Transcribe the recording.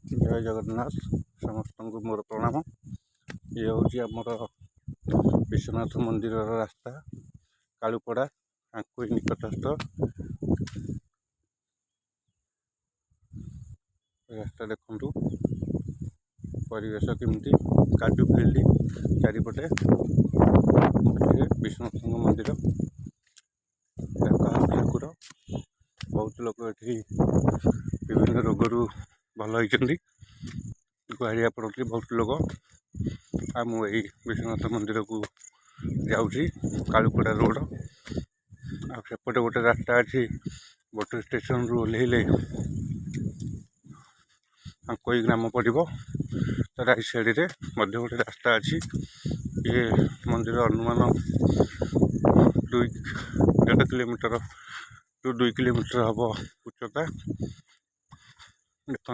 जय जगन्नाथ समस्त को मोर प्रणाम। ये हूँ आमर विश्वनाथ मंदिर रास्ता कालुपड़ा आंकुई निकटस्थ रास्ता। देखु परिवेश केमती काजू फील्ड चारिपटे विश्वनाथ मंदिर ठाकुर बहुत लोग ये विभिन्न रोगरू भल होती गुहारिया पड़ती बहुत लोग। आ मुझे विश्वनाथ मंदिर को जाऊँगी कालुपड़ा रोड आसेपटे गोटे रास्ता अच्छी बटर स्टेशन रू ओह्लैले कोई ग्राम पड़ो राइट साइड रे गोटे रास्ता अच्छी। ये मंदिर अनुमान 1.5 किलोमीटर टू 2 किलोमीटर हम उच्चता। देखु